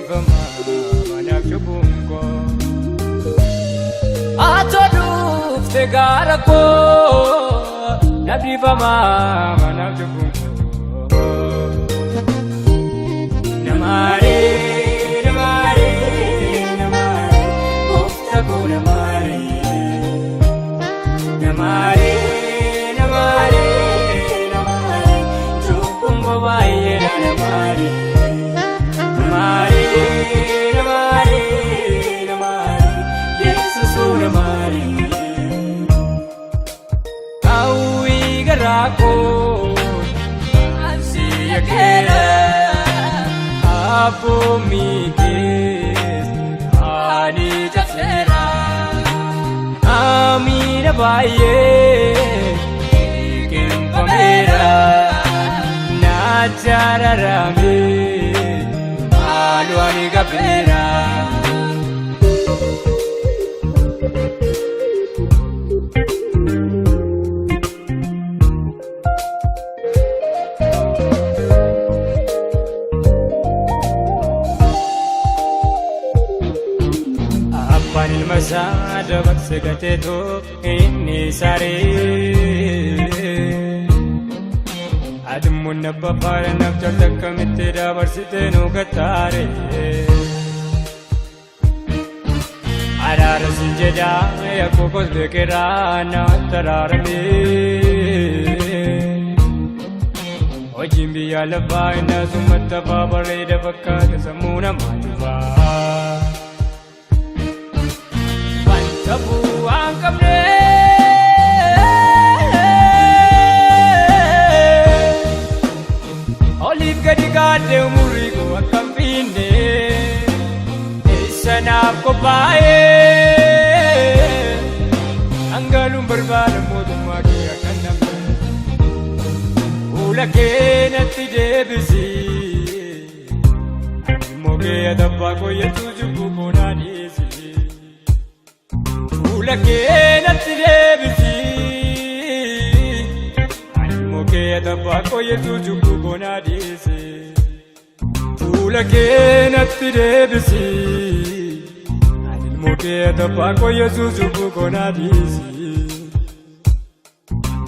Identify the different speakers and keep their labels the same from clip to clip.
Speaker 1: Nabdifama manaaf cubbuun koo Atoo dhufte gaara koo Nabdifama manaaf cubbuun koo Namaaree namaaree namaaree gooftaa koo namaaree namaaree namaaree namaaree cubbuun koo baay'eedha namaaree namaaree namaaree namaaree Yesuusuu namaaree hawwii garaa koo ansi yakeera Abboommi kees ani cabseera Amiina baay'ee kenfameera na jaararame maaloo ani gabbeera Abbaan ilma isaa dabarsee gateetoo inni saree Adimmoonni abbaa faara naaf jalta akkamitti dabarsitee nu gattaare Araara siin jedhaa yakkoo kos beekeraa naatti araarame Hojiin biyya lafaa inni asumatti afaa bareeda fakkaata sammuu namaa jufaa Sabuu waan qabnee oliif gadi gaadhee umurii koo akkam fiinnee eessa naaf qophaa'ee hangaaluun barbaada mootummaa kee akkan namne fuula kee natti deebisii ilmoo kee atabbaa koo yesuus cubbuu koo naa dhiisi Fuula kee natti deebisii ilmoo kee atabbaa koo yesuus cubbuu koo naa dhiisi Fuula kee natti deebisii ilmoo kee atabbaa koo yesuus cubbuu koo naa dhiisi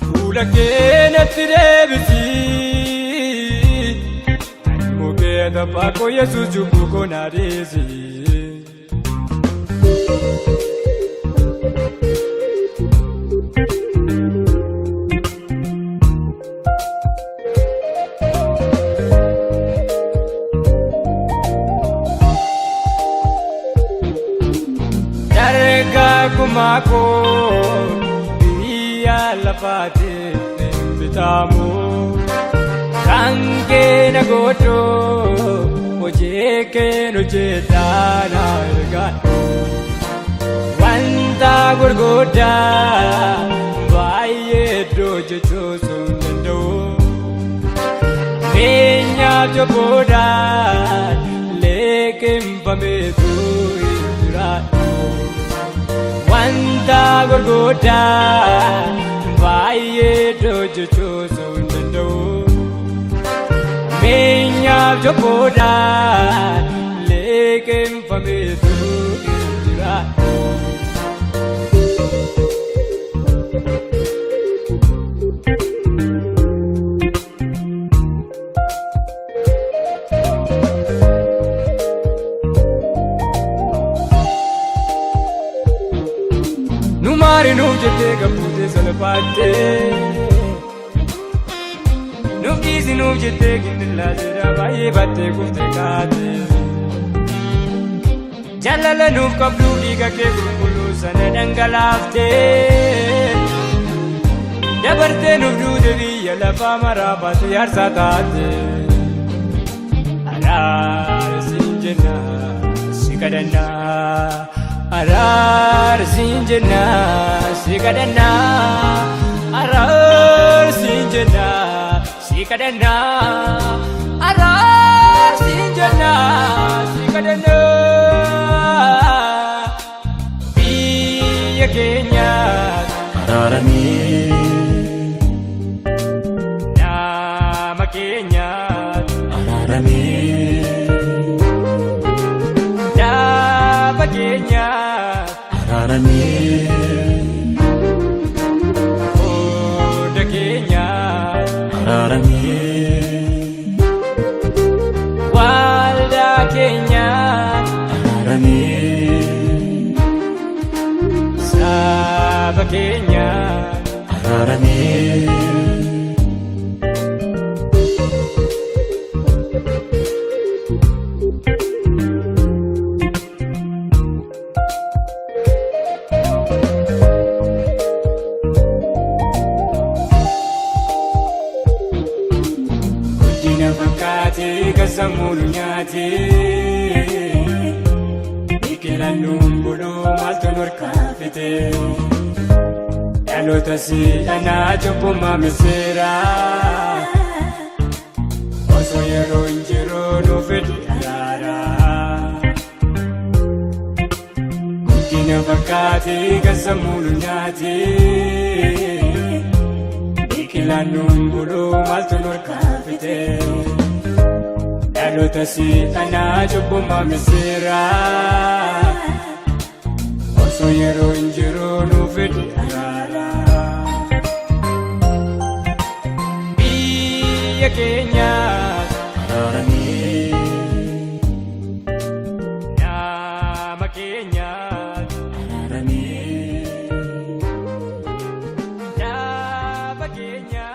Speaker 1: Fuula kee natti deebisii ilmoo kee atabbaa koo yesuus cubbuu koo naa dhiisi Kumako biyya lafaatti bitaamu Kanke na godho hojii kee hojjetaa na ergaadhu Wanta gurguddaa baay'ee iddoo jechuu sun danda'u Keenyaaf jabboodhaan leeqinfameetu jiraadhu Wanta gurguddaa baay'ee iddoo jechuu sun danda'u Keenyaaf jabboodhaan leeqinfameetu jiraadhu Numari nuuf jettee gamtuutee salphaattee Nuuf dhiisi nuuf jettee gindillaa jedhaa baay'ee battee kuftee kaatee Jaalala nuuf qabduu dhiiga kee qulqulluu sana dhangalaaftee Dabartee nuuf duute biyya lafaa maraa baatee aarsaa taatee Araara siin jennaa si kadhannaa Araar siin jennaa si kadhannaa Araar siin jennaa si kadhannaa Araar siin jennaa si kadhannaa Biyya keenya araaramii nama keenya araaramii
Speaker 2: araramee
Speaker 1: Oda keenya
Speaker 2: araramee
Speaker 1: waldaa keenya
Speaker 2: araramee
Speaker 1: saba keenya
Speaker 2: araramee
Speaker 1: Guddina fakkaatee kasammuun nyaate biqilannuun buluu maaltu norkaafite dhaloota si'anaa cubbummaa miseera osoo yeroo hin jiru nu fedhi araara guddina fakkaatee kasammuun nyaate biqilannuun buluu maaltu norkaafite dhaloota si'anaa cubbummaa miseera osoo yeroo hin jiru nu fedhi araara biyya keenya
Speaker 2: araramee
Speaker 1: nama keenya
Speaker 2: araramee
Speaker 1: saba keenya